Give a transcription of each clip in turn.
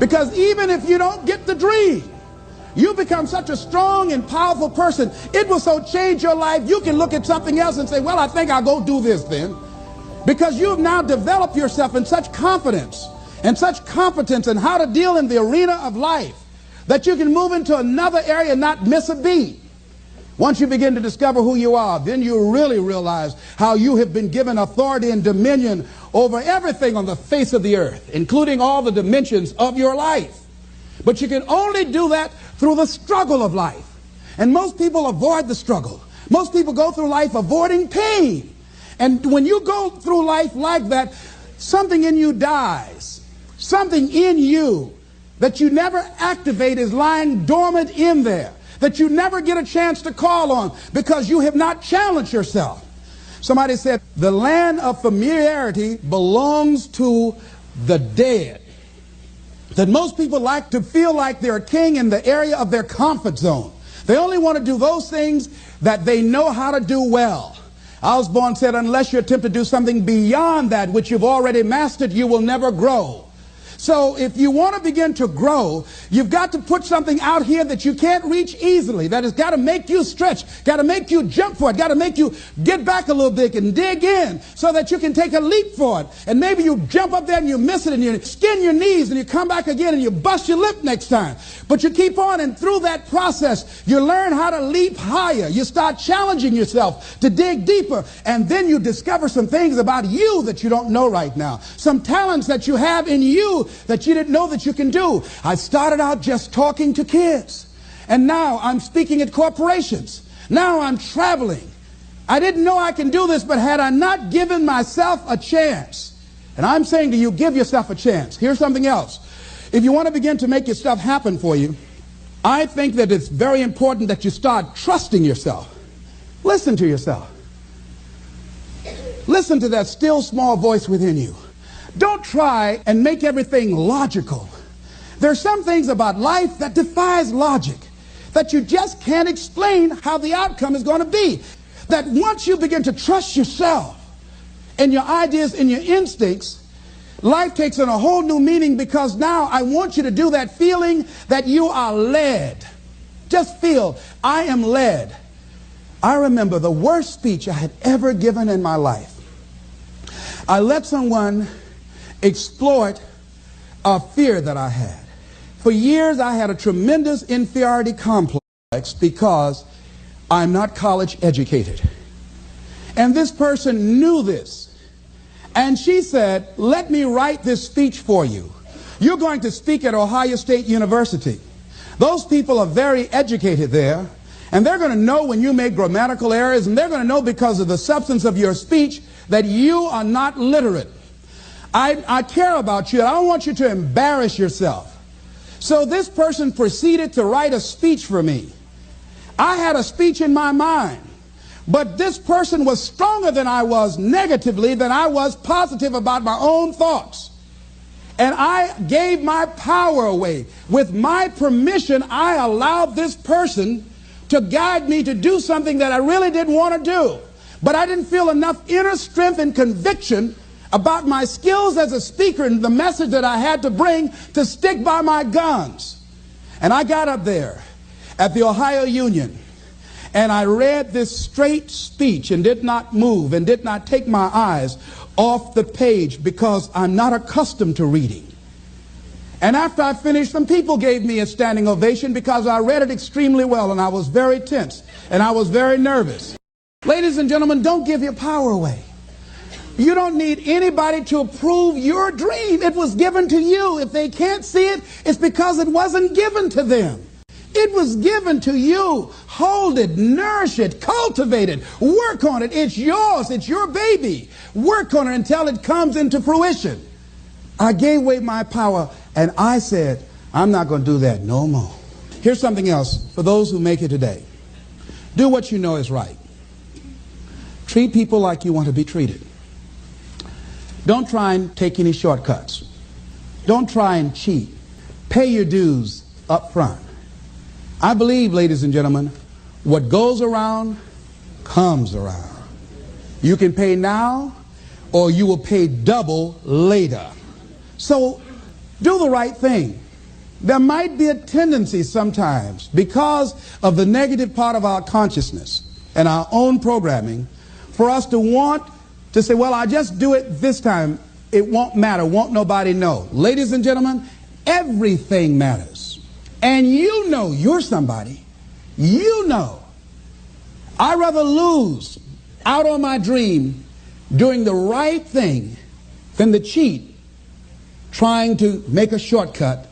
Because even if you don't get the dream, you become such a strong and powerful person. It will so change your life, you can look at something else and say, well, I think I'll go do this then. Because you've now developed yourself in such confidence and such competence in how to deal in the arena of life that you can move into another area and not miss a beat. Once you begin to discover who you are, then you really realize how you have been given authority and dominion over everything on the face of the earth, including all the dimensions of your life. But you can only do that through the struggle of life. And most people avoid the struggle. Most people go through life avoiding pain. And when you go through life like that, something in you dies. Something in you that you never activate is lying dormant in there, that you never get a chance to call on because you have not challenged yourself. Somebody said, the land of familiarity belongs to the dead. That most people like to feel like they're a king in the area of their comfort zone. They only want to do those things that they know how to do well. Osborne said, unless you attempt to do something beyond that which you've already mastered, you will never grow. So if you want to begin to grow, you've got to put something out here that you can't reach easily, that has got to make you stretch, got to make you jump for it, got to make you get back a little bit and dig in so that you can take a leap for it. And maybe you jump up there and you miss it and you skin your knees and you come back again and you bust your lip next time. But you keep on, and through that process, you learn how to leap higher. You start challenging yourself to dig deeper, and then you discover some things about you that you don't know right now. Some talents that you have in you that you didn't know that you can do. I started out just talking to kids, and now I'm speaking at corporations. Now I'm traveling. I didn't know I can do this, but had I not given myself a chance, and I'm saying to you, give yourself a chance. Here's something else. If you want to begin to make your stuff happen for you, I think that it's very important that you start trusting yourself. Listen to yourself. Listen to that still small voice within you. Don't try and make everything logical. There are some things about life that defies logic, that you just can't explain how the outcome is going to be. That once you begin to trust yourself and your ideas and your instincts, life takes on a whole new meaning, because now I want you to do that feeling that you are led. Just feel, I am led. I remember the worst speech I had ever given in my life. I let someone exploit a fear that I had. For years I had a tremendous inferiority complex because I'm not college educated. And this person knew this. And she said, let me write this speech for you. You're going to speak at Ohio State University. Those people are very educated there, and they're going to know when you make grammatical errors, and they're going to know because of the substance of your speech that you are not literate. I care about you. I don't want you to embarrass yourself. So this person proceeded to write a speech for me. I had a speech in my mind, but this person was stronger than I was negatively than I was positive about my own thoughts. And I gave my power away. With my permission, I allowed this person to guide me to do something that I really didn't want to do. But I didn't feel enough inner strength and conviction about my skills as a speaker and the message that I had to bring to stick by my guns. And I got up there at the Ohio Union, and I read this straight speech and did not move and did not take my eyes off the page because I'm not accustomed to reading. And after I finished, some people gave me a standing ovation because I read it extremely well, and I was very tense and I was very nervous. Ladies and gentlemen, don't give your power away. You don't need anybody to approve your dream. It was given to you. If they can't see it, it's because it wasn't given to them. It was given to you. Hold it, nourish it, cultivate it, work on it. It's yours. It's your baby. Work on it until it comes into fruition. I gave away my power, and I said, I'm not going to do that no more. Here's something else for those who make it today. Do what you know is right. Treat people like you want to be treated. Don't try and take any shortcuts. Don't try and cheat. Pay your dues up front. I believe, ladies and gentlemen, what goes around comes around. You can pay now, or you will pay double later. So do the right thing. there might be a tendency sometimes, because of the negative part of our consciousness and our own programming, for us to want to say, well, I'll just do it this time. It won't matter. Won't nobody know. Ladies and gentlemen, everything matters. And you know you're somebody. You know. I'd rather lose out on my dream doing the right thing than to cheat trying to make a shortcut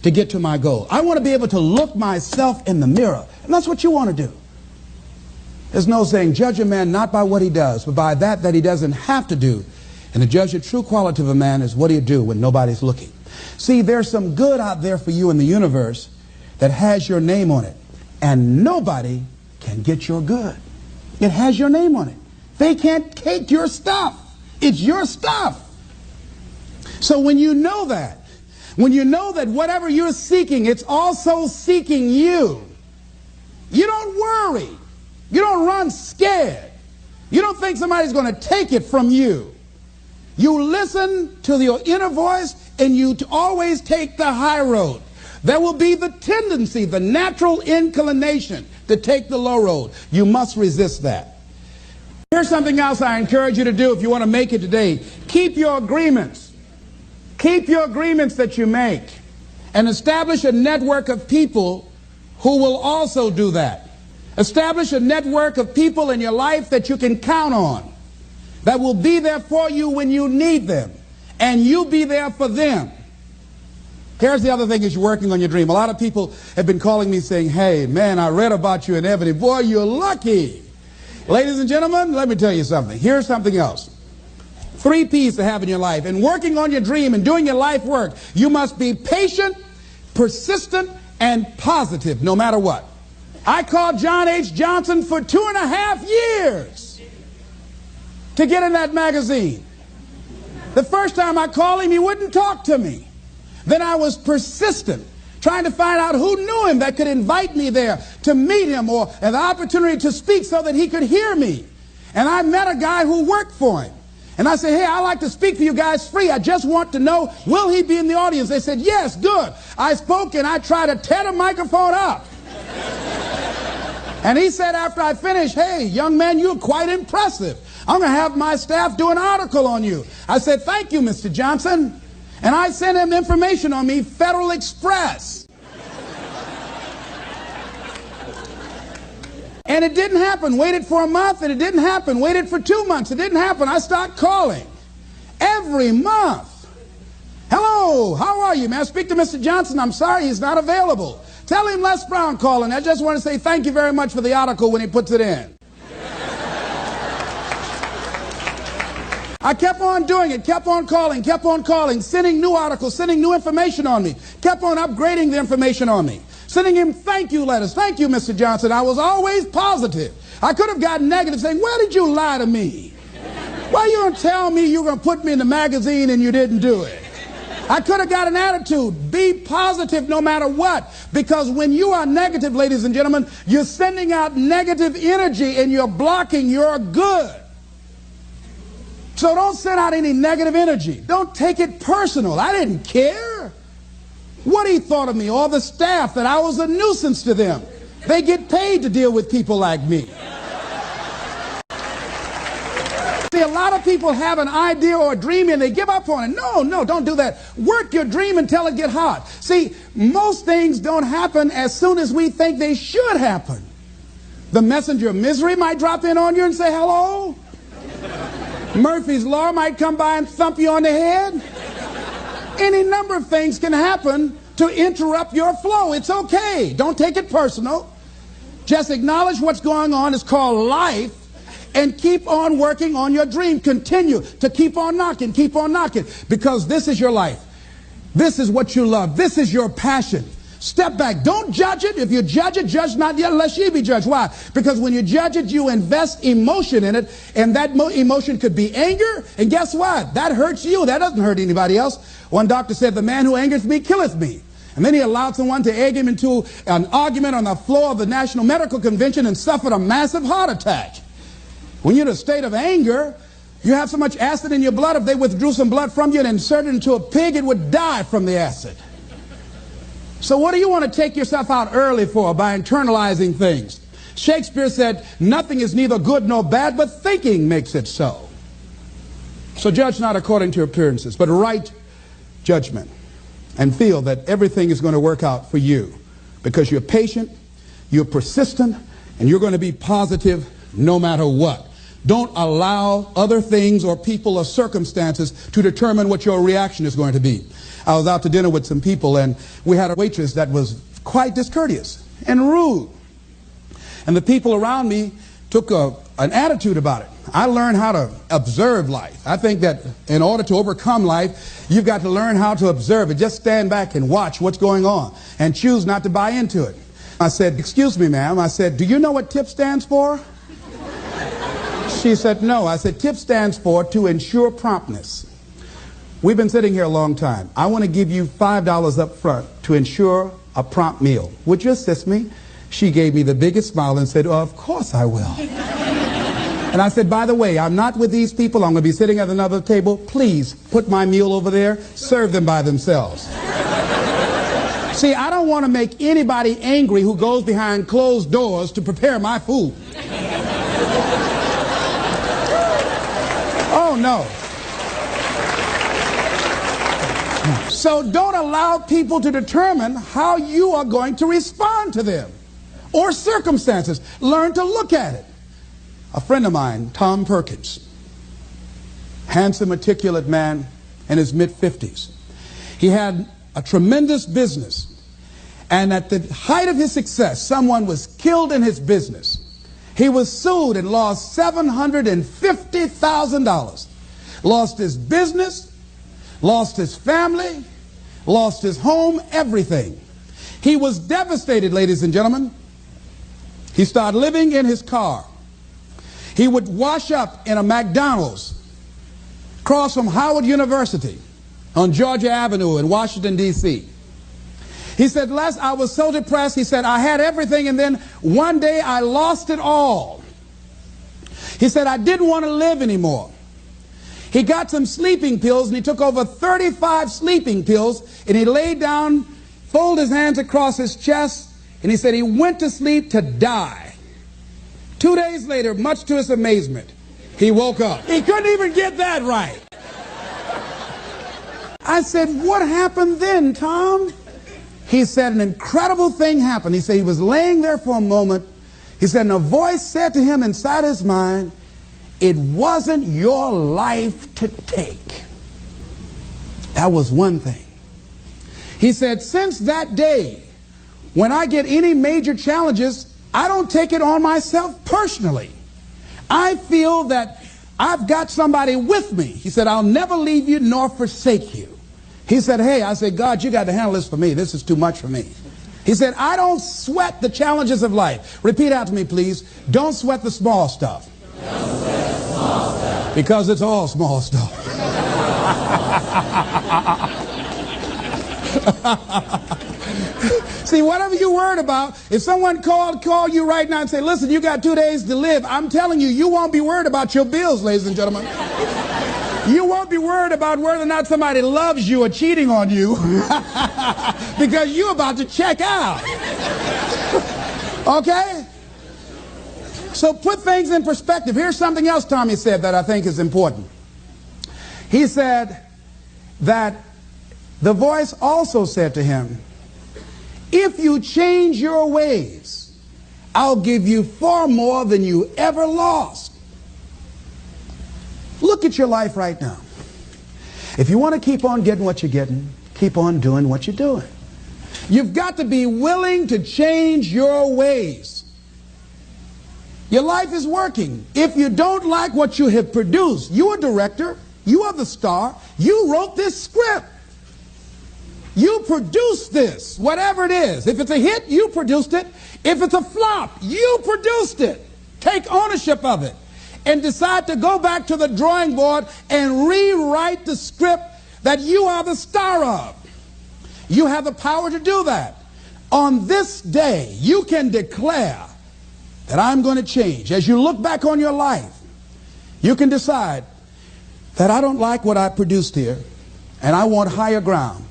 to get to my goal. I want to be able to look myself in the mirror. And that's what you want to do. There's no saying, judge a man not by what he does, but by that he doesn't have to do. And to judge the true quality of a man is what do you do when nobody's looking. See, there's some good out there for you in the universe that has your name on it. And nobody can get your good. It has your name on it. They can't take your stuff. It's your stuff. So when you know that, when you know that whatever you're seeking, it's also seeking you, you don't worry. You don't run scared. You don't think somebody's going to take it from you. You listen to your inner voice and you always take the high road. There will be the tendency, the natural inclination to take the low road. You must resist that. Here's something else I encourage you to do if you want to make it today. Keep your agreements. Keep your agreements that you make and establish a network of people who will also do that. Establish a network of people in your life that you can count on, that will be there for you when you need them, and you be there for them. Here's the other thing as you're working on your dream. A lot of people have been calling me saying, hey, man, I read about you in Ebony. Boy, you're lucky. Ladies and gentlemen, let me tell you something. Here's something else. 3 P's to have in your life. In working on your dream and doing your life work, you must be patient, persistent, and positive no matter what. I called John H. Johnson for 2.5 years to get in that magazine. The first time I called him, he wouldn't talk to me. Then I was persistent, trying to find out who knew him that could invite me there to meet him or an opportunity to speak so that he could hear me. And I met a guy who worked for him. And I said, hey, I'd like to speak to you guys free. I just want to know, will he be in the audience? They said, yes, good. I spoke and I tried to tear the microphone up. And he said after I finished, hey, young man, you're quite impressive. I'm going to have my staff do an article on you. I said, thank you, Mr. Johnson. And I sent him information on me, Federal Express. And it didn't happen. Waited for a month and it didn't happen. Waited for 2 months. It didn't happen. I started calling every month. Hello, how are you? May I speak to Mr. Johnson? I'm sorry, he's not available. Tell him Les Brown calling. I just want to say thank you very much for the article when he puts it in. I kept on doing it, kept on calling, sending new articles, sending new information on me, kept on upgrading the information on me. Sending him thank you letters. Thank you, Mr. Johnson. I was always positive. I could have gotten negative saying, where did you lie to me? Why you don't tell me you're going to put me in the magazine and you didn't do it? I could have got an attitude. Be positive no matter what. Because when you are negative, ladies and gentlemen, you're sending out negative energy and you're blocking your good. So don't send out any negative energy. Don't take it personal. I didn't care what he thought of me, or the staff, that I was a nuisance to them. They get paid to deal with people like me. See, a lot of people have an idea or a dream and they give up on it. No, don't do that. Work your dream until it gets hot. See, most things don't happen as soon as we think they should happen. The messenger of misery might drop in on you and say hello. Murphy's Law might come by and thump you on the head. Any number of things can happen to interrupt your flow. It's okay. Don't take it personal. Just acknowledge what's going on. It's called life. And keep on working on your dream. Continue to keep on knocking, because this is your life. This is what you love. This is your passion. Step back. Don't judge it. If you judge it, judge not yet, lest ye be judged. Why? Because when you judge it, you invest emotion in it, and that emotion could be anger, and guess what? That hurts you. That doesn't hurt anybody else. One doctor said, the man who angers me killeth me. And then he allowed someone to egg him into an argument on the floor of the National Medical Convention and suffered a massive heart attack. When you're in a state of anger, you have so much acid in your blood, if they withdrew some blood from you and inserted it into a pig, it would die from the acid. So what do you want to take yourself out early for by internalizing things? Shakespeare said, nothing is neither good nor bad, but thinking makes it so. So judge not according to appearances, but right judgment, and feel that everything is going to work out for you because you're patient, you're persistent, and you're going to be positive no matter what. Don't allow other things or people or circumstances to determine what your reaction is going to be. I was out to dinner with some people, and we had a waitress that was quite discourteous and rude. And the people around me took an attitude about it. I learned how to observe life. I think that in order to overcome life, you've got to learn how to observe it. Just stand back and watch what's going on and choose not to buy into it. I said, excuse me, ma'am. I said, do you know what TIP stands for? She said, no. I said, TIP stands for to ensure promptness. We've been sitting here a long time. I want to give you $5 up front to ensure a prompt meal. Would you assist me? She gave me the biggest smile and said, oh, of course I will. And I said, by the way, I'm not with these people. I'm going to be sitting at another table. Please put my meal over there. Serve them by themselves. See, I don't want to make anybody angry who goes behind closed doors to prepare my food. Oh, no. So don't allow people to determine how you are going to respond to them or circumstances. Learn to look at it. A friend of mine, Tom Perkins, handsome, articulate man in his mid-50s. He had a tremendous business, and at the height of his success, someone was killed in his business. He was sued and lost $750,000. Lost his business, lost his family, lost his home, everything. He was devastated, ladies and gentlemen. He started living in his car. He would wash up in a McDonald's across from Howard University on Georgia Avenue in Washington, D.C. He said, Les, I was so depressed. He said, I had everything, and then one day I lost it all. He said, I didn't want to live anymore. He got some sleeping pills, and he took over 35 sleeping pills, and he laid down, folded his hands across his chest, and he said he went to sleep to die. 2 days later, much to his amazement, he woke up. He couldn't even get that right. I said, what happened then, Tom? He said, an incredible thing happened. He said he was laying there for a moment. He said, and a voice said to him inside his mind, it wasn't your life to take. That was one thing. He said, since that day, when I get any major challenges, I don't take it on myself personally. I feel that I've got somebody with me. He said, I'll never leave you nor forsake you. He said, hey, I said, God, you got to handle this for me. This is too much for me. He said, I don't sweat the challenges of life. Repeat out to me, please. Don't sweat the small stuff. Don't sweat the small stuff. Because it's all small stuff. See, whatever you're worried about, if someone call you right now and say, listen, you got 2 days to live, I'm telling you, you won't be worried about your bills, ladies and gentlemen. You won't be worried about whether or not somebody loves you or cheating on you because you're about to check out. Okay? So put things in perspective. Here's something else Tommy said that I think is important. He said that the voice also said to him, if you change your ways, I'll give you far more than you ever lost. Look at your life right now. If you want to keep on getting what you're getting, keep on doing what you're doing. You've got to be willing to change your ways. Your life is working. If you don't like what you have produced, you're a director, you are the star, you wrote this script. You produced this, whatever it is. If it's a hit, you produced it. If it's a flop, you produced it. Take ownership of it and decide to go back to the drawing board and rewrite the script that you are the star of. You have the power to do that. On this day, you can declare that I'm going to change. As you look back on your life, you can decide that I don't like what I produced here, and I want higher ground.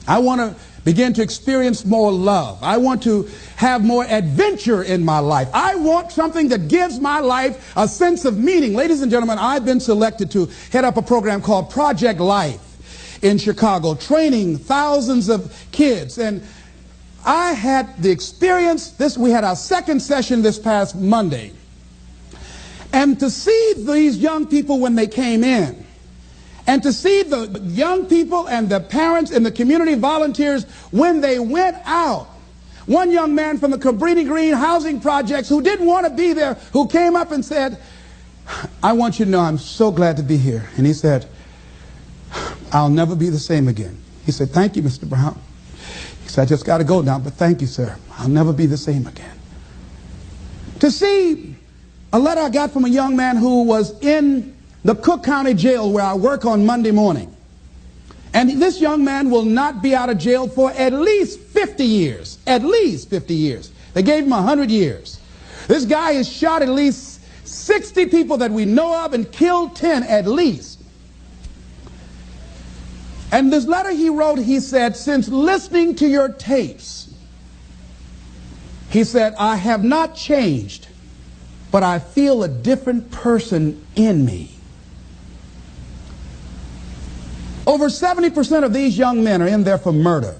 I want to begin to experience more love. I want to have more adventure in my life. I want something that gives my life a sense of meaning. Ladies and gentlemen, I've been selected to head up a program called Project Life in Chicago, training thousands of kids. And I had the experience, we had our second session this past Monday. And to see these young people when they came in, and to see the young people and the parents and the community volunteers when they went out. One young man from the Cabrini Green housing projects who didn't want to be there, who came up and said, I want you to know I'm so glad to be here. And he said, I'll never be the same again. He said, thank you, Mr. Brown. He said, I just got to go now, but thank you, sir. I'll never be the same again. To see a letter I got from a young man who was in the Cook County Jail where I work on Monday morning. And this young man will not be out of jail for at least 50 years. At least 50 years. They gave him 100 years. This guy has shot at least 60 people that we know of and killed 10 at least. And this letter he wrote, he said, since listening to your tapes, he said, I have not changed, but I feel a different person in me. Over 70% of these young men are in there for murder.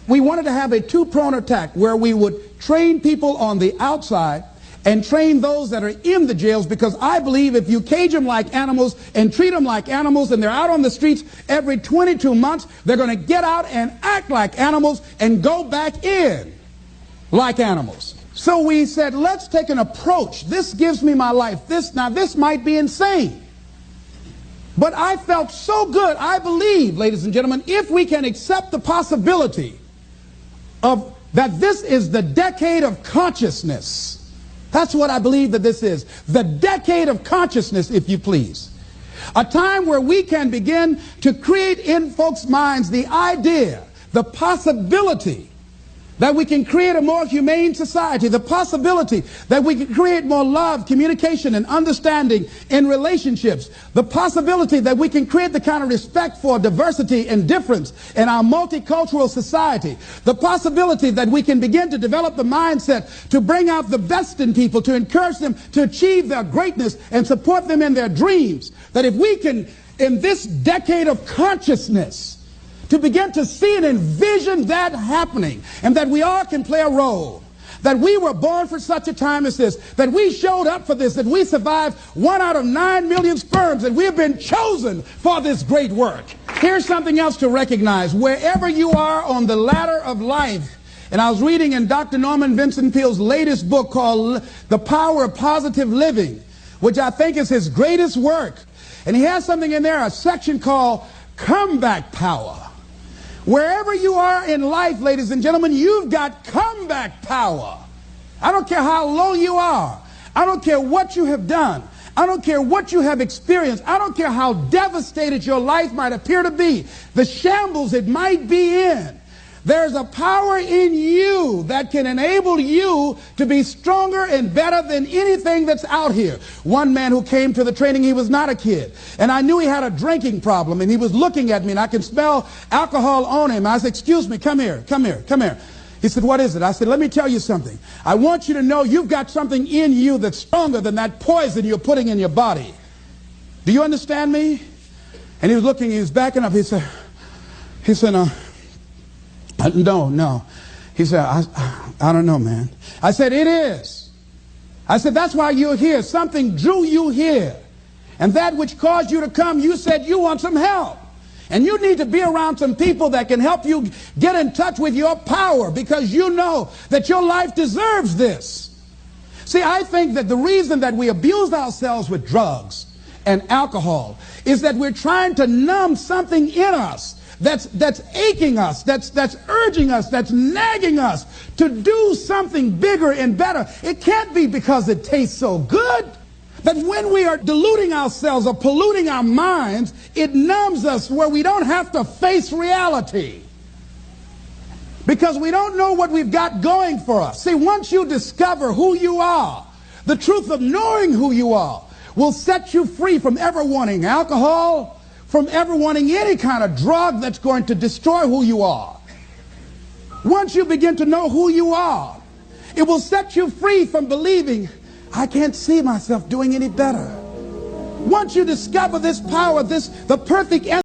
We wanted to have a two-pronged attack where we would train people on the outside and train those that are in the jails, because I believe if you cage them like animals and treat them like animals and they're out on the streets every 22 months, they're going to get out and act like animals and go back in like animals. So we said, let's take an approach. This gives me my life. This might be insane. But I felt so good. I believe, ladies and gentlemen, if we can accept the possibility of that this is the decade of consciousness. That's what I believe that this is. The decade of consciousness, if you please. A time where we can begin to create in folks' minds the idea, the possibility that we can create a more humane society, the possibility that we can create more love, communication, and understanding in relationships, the possibility that we can create the kind of respect for diversity and difference in our multicultural society, the possibility that we can begin to develop the mindset to bring out the best in people, to encourage them to achieve their greatness and support them in their dreams, that if we can, in this decade of consciousness, to begin to see and envision that happening, and that we all can play a role, that we were born for such a time as this, that we showed up for this, that we survived 1 out of 9 million sperms, and we have been chosen for this great work. Here's something else to recognize. Wherever you are on the ladder of life, and I was reading in Dr. Norman Vincent Peale's latest book called The Power of Positive Living, which I think is his greatest work. And he has something in there, a section called Comeback Power. Wherever you are in life, ladies and gentlemen, you've got comeback power. I don't care how low you are. I don't care what you have done. I don't care what you have experienced. I don't care how devastated your life might appear to be, the shambles it might be in. There's a power in you that can enable you to be stronger and better than anything that's out here. One man who came to the training, he was not a kid. And I knew he had a drinking problem, and he was looking at me, and I could smell alcohol on him. I said, excuse me, come here. He said, what is it? I said, let me tell you something. I want you to know you've got something in you that's stronger than that poison you're putting in your body. Do you understand me? And he was looking, he was backing up. He said, no. He said, I don't know, man. I said, it is. I said, that's why you're here. Something drew you here. And that which caused you to come, you said you want some help. And you need to be around some people that can help you get in touch with your power, because you know that your life deserves this. See, I think that the reason that we abuse ourselves with drugs and alcohol is that we're trying to numb something in us that's aching us, that's urging us, that's nagging us to do something bigger and better. It can't be because it tastes so good. That when we are deluding ourselves or polluting our minds, it numbs us where we don't have to face reality. Because we don't know what we've got going for us. See, once you discover who you are, the truth of knowing who you are will set you free from ever wanting alcohol, from ever wanting any kind of drug that's going to destroy who you are. Once you begin to know who you are, it will set you free from believing, I can't see myself doing any better. Once you discover this power, the perfect